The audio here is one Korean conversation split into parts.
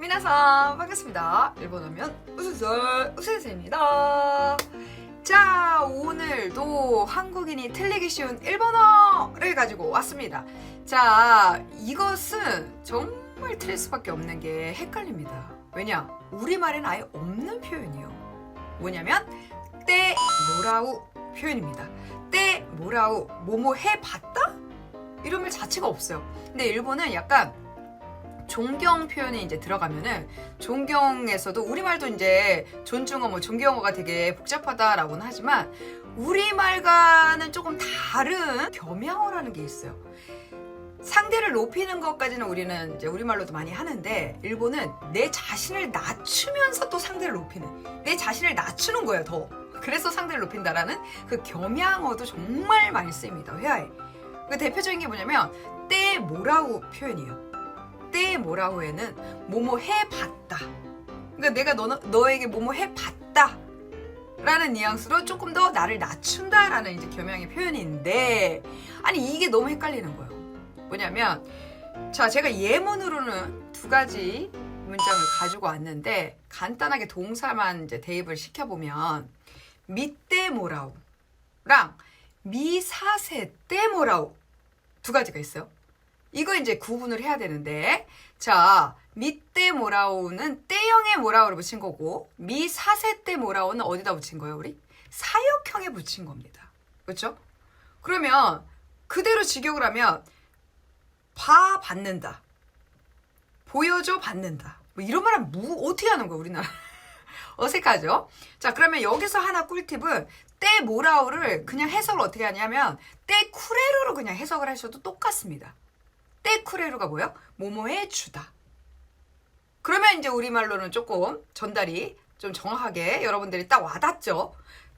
미나상 반갑습니다. 일본어면 우스솔 우스스입니다. 자, 오늘도 한국인이 틀리기 쉬운 일본어를 가지고 왔습니다. 자, 이것은 정말 틀릴 수밖에 없는 게 헷갈립니다. 왜냐? 우리말에는 아예 없는 표현이에요. 뭐냐면 때 뭐라우 표현입니다. 때 뭐라우 뭐뭐 해봤다? 이런 말 자체가 없어요. 근데 일본은 약간 존경 표현이 이제 들어가면은 존경에서도 우리말도 이제 존중어 뭐 존경어가 되게 복잡하다라고는 하지만 우리말과는 조금 다른 겸양어라는 게 있어요. 상대를 높이는 것까지는 우리는 이제 우리말로도 많이 하는데 일본은 내 자신을 낮추면서 또 상대를 높이는, 내 자신을 낮추는 거예요, 더. 그래서 상대를 높인다라는 그 겸양어도 정말 많이 쓰입니다, 회화에. 그 대표적인 게 뭐냐면 때 뭐라우 표현이에요. 때 뭐라우에는 뭐뭐 해봤다. 그러니까 내가 너에게 뭐뭐 해봤다 라는 뉘앙스로 조금 더 나를 낮춘다라는 이제 겸양의 표현인데, 아니 이게 너무 헷갈리는 거예요. 뭐냐면 자, 제가 예문으로는 두 가지 문장을 가지고 왔는데 간단하게 동사만 이제 대입을 시켜보면 미때 뭐라우랑 미사세 때 뭐라우 두 가지가 있어요. 이거 이제 구분을 해야 되는데, 자, 미때 뭐라오는 때형의 뭐라오를 붙인 거고, 미사세 때 뭐라오는 어디다 붙인 거예요, 우리? 사역형에 붙인 겁니다. 그렇죠? 그러면 그대로 직역을 하면 봐 받는다, 보여줘 받는다, 뭐 이런 말은 어떻게 하는 거야, 우리나라? 어색하죠? 자, 그러면 여기서 하나 꿀팁은 때 뭐라오를 그냥 해석을 어떻게 하냐면 때 쿠레루로 그냥 해석을 하셔도 똑같습니다. 때 쿠레루가 뭐예요? 뭐뭐해 주다. 그러면 이제 우리말로는 조금 전달이 좀 정확하게 여러분들이 딱 와닿죠?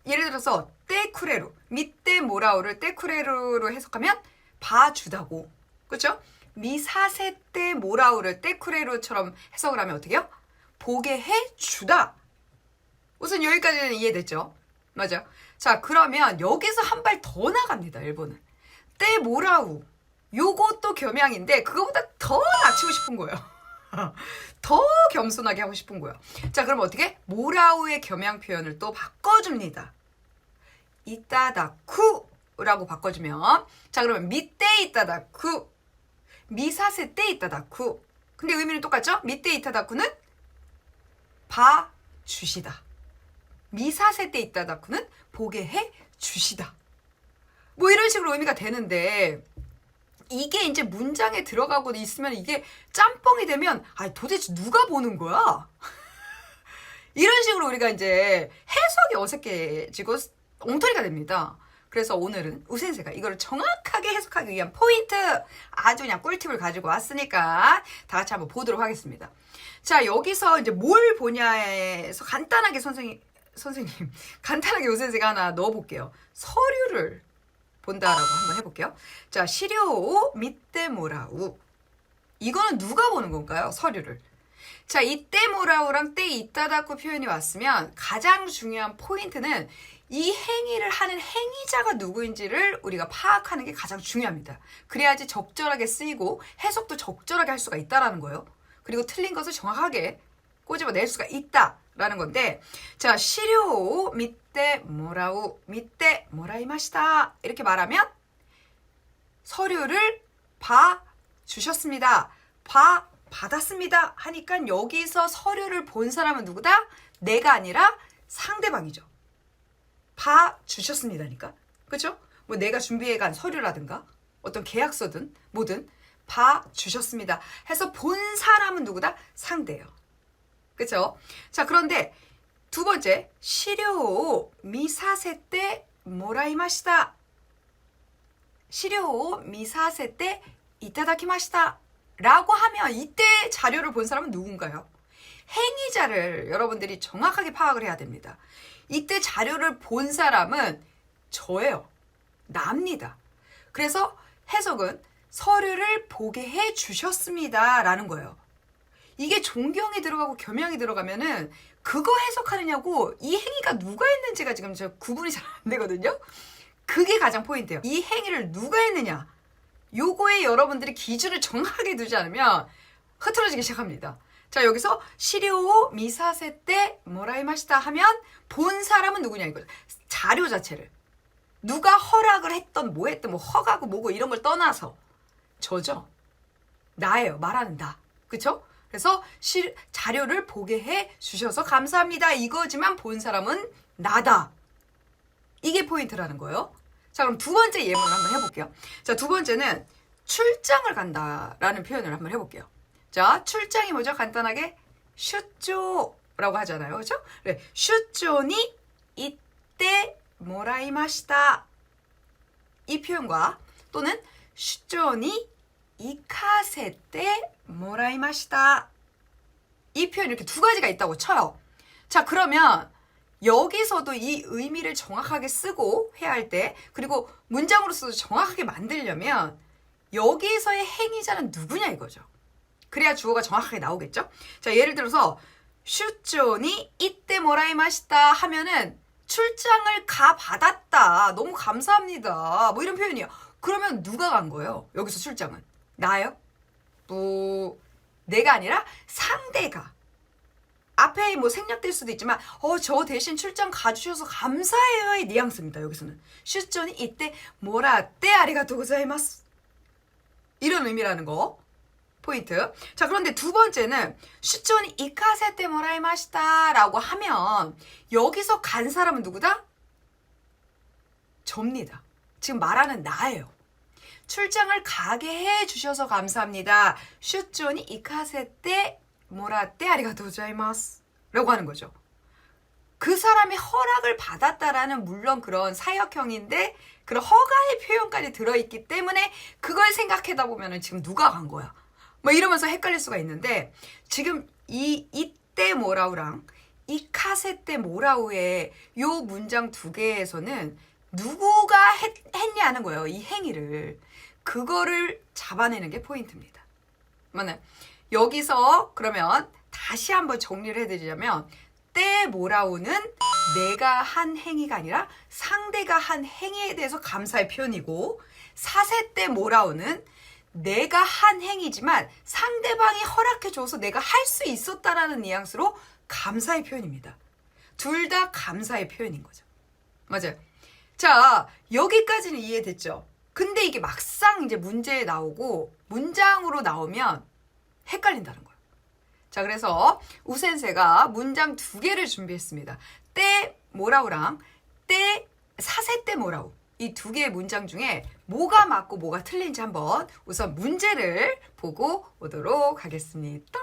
예를 들어서 때 쿠레루, 미때 뭐라오를 때 쿠레루로 해석하면 봐주다고. 그렇죠? 미사세 때 뭐라오를 때 쿠레루처럼 해석을 하면 어떻게 해요? 보게 해주다. 우선 여기까지는 이해됐죠? 맞아. 자, 그러면 여기서 한 발 더 나갑니다, 일본은. 때 뭐라우. 요것도 겸양인데 그거보다 더 낮추고 싶은 거예요. 더 겸손하게 하고 싶은 거예요. 자, 그럼 어떻게? 모라우의 겸양 표현을 또 바꿔줍니다. 이따다쿠라고 바꿔주면, 자, 그러면 미때 이따다쿠, 미사세 때 이따다쿠. 근데 의미는 똑같죠? 미때 이따다쿠는 봐주시다. 미사세 때 이따다쿠는 보게 해 주시다. 뭐 이런 식으로 의미가 되는데, 이게 이제 문장에 들어가고 있으면 이게 짬뽕이 되면 도대체 누가 보는 거야? 이런 식으로 우리가 이제 해석이 어색해지고 엉터리가 됩니다. 그래서 오늘은 우센세가 이거를 정확하게 해석하기 위한 포인트, 아주 그냥 꿀팁을 가지고 왔으니까 다 같이 한번 보도록 하겠습니다. 자, 여기서 이제 뭘 보냐에서 간단하게 선생님 간단하게 우센세가 하나 넣어볼게요. 서류를 본다라고 한번 해볼게요. 자, 시료 밑때 뭐라우. 이거는 누가 보는 건가요? 서류를. 자, 이때 뭐라우랑 때 이따다쿠 표현이 왔으면 가장 중요한 포인트는 이 행위를 하는 행위자가 누구인지를 우리가 파악하는 게 가장 중요합니다. 그래야지 적절하게 쓰이고 해석도 적절하게 할 수가 있다라는 거예요. 그리고 틀린 것을 정확하게 꼬집어낼 수가 있다라는 건데, 자, 시료 밑때 뭐라우, 밑때 뭐라이마시다 이렇게 말하면 서류를 봐 주셨습니다, 봐 받았습니다 하니까 여기서 서류를 본 사람은 누구다? 내가 아니라 상대방이죠. 봐 주셨습니다니까. 그렇죠? 뭐 내가 준비해 간 서류라든가 어떤 계약서든 뭐든 봐 주셨습니다 해서 본 사람은 누구다? 상대예요. 그렇죠? 자, 그런데 두 번째, 시료 미사세 때 모라이마시다. 시료 미사세 때 이타다키마시다 라고 하면 이때 자료를 본 사람은 누군가요? 행위자를 여러분들이 정확하게 파악을 해야 됩니다. 이때 자료를 본 사람은 저예요. 납니다. 그래서 해석은 서류를 보게 해 주셨습니다 라는 거예요. 이게 존경이 들어가고 겸양이 들어가면은 그거 해석하느냐고 이 행위가 누가 했는지가 지금 저 구분이 잘 안 되거든요. 그게 가장 포인트예요. 이 행위를 누가 했느냐, 요거에 여러분들이 기준을 정확하게 두지 않으면 흐트러지기 시작합니다. 자, 여기서 시료 미사세 때 모라이마시다 하면 본 사람은 누구냐 이거죠. 자료 자체를. 누가 허락을 했던 뭐 했던 뭐 허가고 뭐고 이런 걸 떠나서 저죠. 나예요. 말하는 나. 그쵸? 그래서 자료를 보게 해 주셔서 감사합니다. 이거지만 본 사람은 나다. 이게 포인트라는 거예요. 자, 그럼 두 번째 예문을 한번 해볼게요. 자, 두 번째는 출장을 간다라는 표현을 한번 해볼게요. 자, 출장이 뭐죠? 간단하게 슈쪼라고 하잖아요. 그렇죠? 네, 슈쪼니 이때 모라이마시다. 이 표현과 또는 슈쪼니 이카세 때 모라이마시다. 이 표현 이렇게 두 가지가 있다고 쳐요. 자, 그러면 여기서도 이 의미를 정확하게 쓰고 해야 할 때, 그리고 문장으로서도 정확하게 만들려면 여기서의 행위자는 누구냐 이거죠. 그래야 주어가 정확하게 나오겠죠. 자, 예를 들어서 슈쪼니 이때 모라이마시다 하면은 출장을 가 받았다. 너무 감사합니다. 뭐 이런 표현이에요. 그러면 누가 간 거예요? 여기서 출장은 나요? 뭐 내가 아니라 상대가. 앞에 뭐 생략될 수도 있지만 저 대신 출장 가주셔서 감사해요의 뉘앙스입니다. 여기서는 슈쪼니 이때 모라떼 아리가또 고자이마스. 이런 의미라는 거 포인트. 자, 그런데 두 번째는 슈쪼니 이카세 때 모라이마시다 라고 하면 여기서 간 사람은 누구다? 접니다. 지금 말하는 나예요. 출장을 가게 해 주셔서 감사합니다. 슈쪼니 이카세 때 모라떼 아리가또 고자이마스 라고 하는 거죠. 그 사람이 허락을 받았다라는 물론 그런 사역형인데 그런 허가의 표현까지 들어있기 때문에 그걸 생각하다 보면 지금 누가 간 거야? 뭐 이러면서 헷갈릴 수가 있는데 지금 이때 모라우랑 이 카세 때 모라우의 요 문장 두 개에서는 누구가 했냐는 거예요. 이 행위를. 그거를 잡아내는 게 포인트입니다. 맞나요? 여기서 그러면 다시 한번 정리를 해드리자면 때 모라우는 내가 한 행위가 아니라 상대가 한 행위에 대해서 감사의 표현이고 사세 때 모라우는 내가 한 행위지만 상대방이 허락해줘서 내가 할 수 있었다라는 뉘앙스로 감사의 표현입니다. 둘 다 감사의 표현인 거죠. 맞아요. 자, 여기까지는 이해됐죠? 근데 이게 막상 이제 문제에 나오고 문장으로 나오면 헷갈린다는 거예요. 자, 그래서 우센세가 문장 두 개를 준비했습니다. 때 모라우랑 때 사세 때 모라우. 이 두 개의 문장 중에 뭐가 맞고 뭐가 틀린지 한번 우선 문제를 보고 오도록 하겠습니다.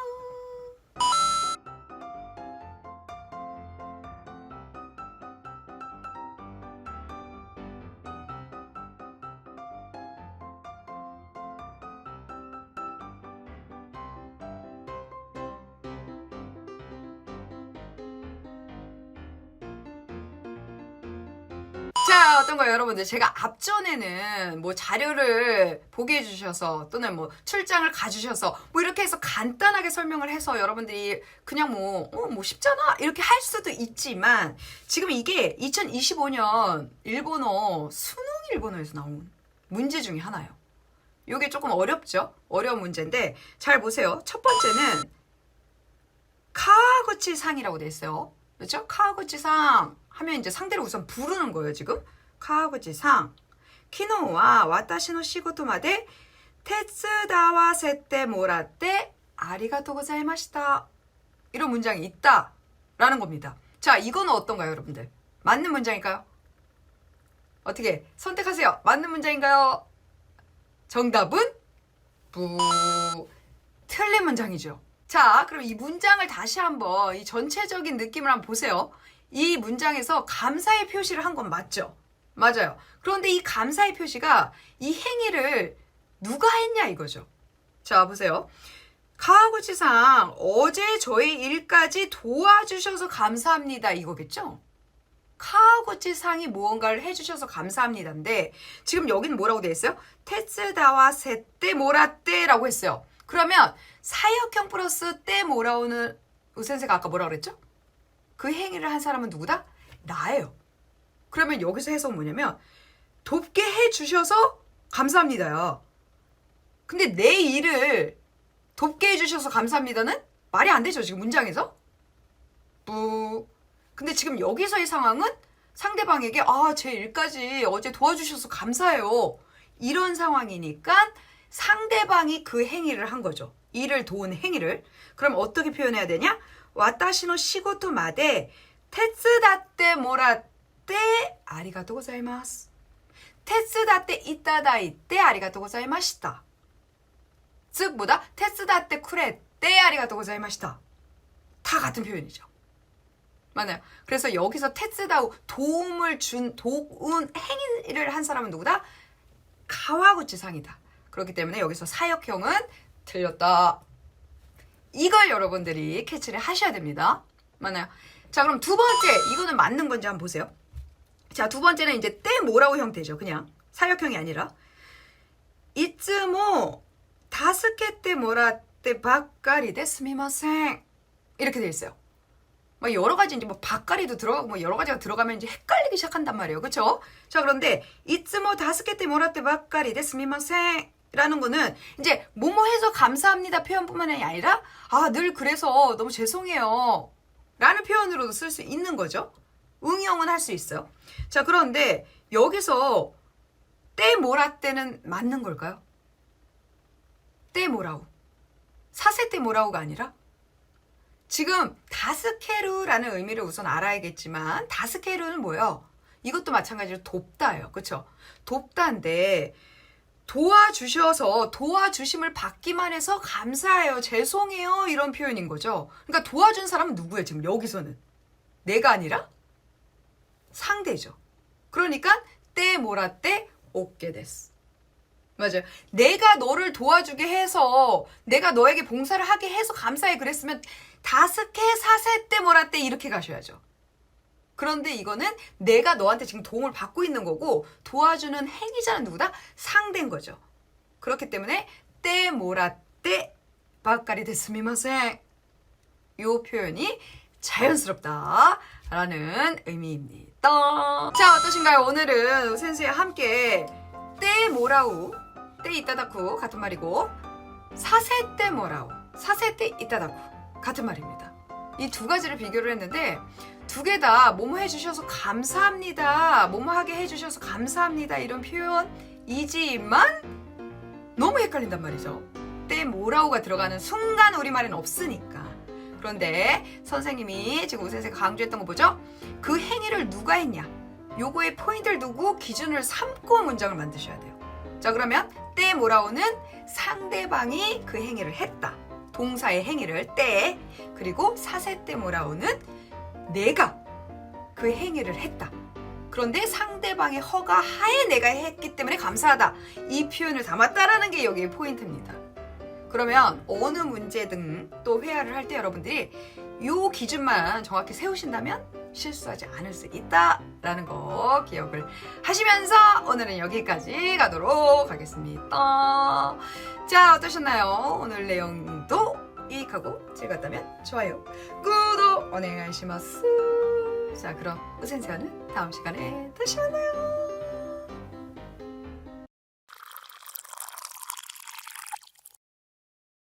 자, 어떤 거예요, 여러분들? 제가 앞전에는 뭐 자료를 보게 해주셔서 또는 뭐 출장을 가주셔서 뭐 이렇게 해서 간단하게 설명을 해서 여러분들이 그냥 뭐 쉽잖아 이렇게 할 수도 있지만 지금 이게 2025년 일본어 수능 일본어에서 나온 문제 중에 하나예요. 이게 조금 어렵죠? 어려운 문제인데 잘 보세요. 첫 번째는 카와구치 상이라고 돼 있어요. 그렇죠? 카와구치 상 하면 이제 상대를 우선 부르는 거예요, 지금. 카와구치 상. 키노와 와타시 노 시고토 마데 테츠다와세테 모라떼 아리가또 고자이마시타. 이런 문장이 있다라는 겁니다. 자, 이거는 어떤가요, 여러분들? 맞는 문장일까요? 어떻게 선택하세요? 맞는 문장인가요? 정답은 틀린 문장이죠. 자, 그럼 이 문장을 다시 한번 이 전체적인 느낌을 한번 보세요. 이 문장에서 감사의 표시를 한 건 맞죠? 맞아요. 그런데 이 감사의 표시가 이 행위를 누가 했냐 이거죠. 자, 보세요. 카와구치상 어제 저희 일까지 도와주셔서 감사합니다 이거겠죠? 카와구치상이 무언가를 해주셔서 감사합니다인데 지금 여기는 뭐라고 되어 있어요? 테츠다와 세떼 모라떼라고 했어요. 그러면 사역형 플러스 떼 모라오는 우센세가 아까 뭐라고 그랬죠? 그 행위를 한 사람은 누구다? 나예요. 그러면 여기서 해석은 뭐냐면 돕게 해주셔서 감사합니다요. 근데 내 일을 돕게 해주셔서 감사합니다는 말이 안 되죠, 지금 문장에서? 뿌. 근데 지금 여기서의 상황은 상대방에게 제 일까지 어제 도와주셔서 감사해요. 이런 상황이니까 상대방이 그 행위를 한 거죠. 일을 도운 행위를. 그럼 어떻게 표현해야 되냐? 와타시노 시고토 마데 테츠다떼 모라떼 아리가또 고자이마스. 테츠다떼 이타다이떼 아리가또 고자이마시타. 즉 뭐다? 테츠다떼 쿠레떼 아리가또 고자이마시타. 다 같은 표현이죠. 맞아요. 그래서 여기서 테츠다우 도움을 준 도운 행위를 한 사람은 누구다? 가와구치상이다. 그렇기 때문에 여기서 사역형은 틀렸다. 이걸 여러분들이 캐치를 하셔야 됩니다. 맞나요? 자, 그럼 두 번째, 이거는 맞는 건지 한번 보세요. 자, 두 번째는 이제 때 뭐라고 형태죠. 그냥 사역형이 아니라 이츠모 다스케테 모라떼 바까리 데 스미마생 이렇게 돼 있어요. 막 여러 가지 이제 뭐 바까리도 들어가고 뭐 여러 가지가 들어가면 이제 헷갈리기 시작한단 말이에요. 그렇죠? 자, 그런데 이츠모 다스케테 모라떼 바까리 데 스미마생 라는 거는 이제 뭐뭐 해서 감사합니다 표현뿐만이 아니라 늘 그래서 너무 죄송해요 라는 표현으로도 쓸 수 있는 거죠. 응용은 할 수 있어요. 자, 그런데 여기서 때 모라떼는 맞는 걸까요? 때 모라우 사세 때 모라우가 아니라 지금 다스케루라는 의미를 우선 알아야겠지만 다스케루는 뭐예요? 이것도 마찬가지로 돕다예요. 그렇죠? 돕다인데 도와주셔서 도와주심을 받기만 해서 감사해요, 죄송해요 이런 표현인 거죠. 그러니까 도와준 사람은 누구예요? 지금 여기서는 내가 아니라 상대죠. 그러니까 때 모라떼 오케 데스. 맞아요. 내가 너를 도와주게 해서 내가 너에게 봉사를 하게 해서 감사해 그랬으면 다스케 사세 때 모라떼 이렇게 가셔야죠. 그런데 이거는 내가 너한테 지금 도움을 받고 있는 거고 도와주는 행위자는 누구다? 상대인 거죠. 그렇기 때문에 때 모라떼 바까리 데스미마생 이 표현이 자연스럽다라는 의미입니다. 자, 어떠신가요? 오늘은 센스와 함께 때 모라우, 때 이따다쿠 같은 말이고 사세 때 모라우, 사세 때 이따다쿠 같은 말입니다. 이 두 가지를 비교를 했는데 두 개 다 뭐뭐 해주셔서 감사합니다, 뭐뭐 하게 해주셔서 감사합니다 이런 표현이지만 너무 헷갈린단 말이죠. 때 모라우가 들어가는 순간 우리말에는 없으니까. 그런데 선생님이 지금 우선생가 강조했던 거 보죠? 그 행위를 누가 했냐, 요거의 포인트를 두고 기준을 삼고 문장을 만드셔야 돼요. 자, 그러면 때 모라우는 상대방이 그 행위를 했다, 동사의 행위를 때, 그리고 사세 때 모라우는 내가 그 행위를 했다. 그런데 상대방의 허가 하에 내가 했기 때문에 감사하다. 이 표현을 담았다라는 게 여기의 포인트입니다. 그러면 어느 문제든 또 회화를 할 때 여러분들이 이 기준만 정확히 세우신다면 실수하지 않을 수 있다라는 거 기억을 하시면서 오늘은 여기까지 가도록 하겠습니다. 자, 어떠셨나요? 오늘 내용도 유익하고 즐겁다면 좋아요, 구독 오네가이시마스. 자, 그럼 우센세와는 다음 시간에 다시 만나요.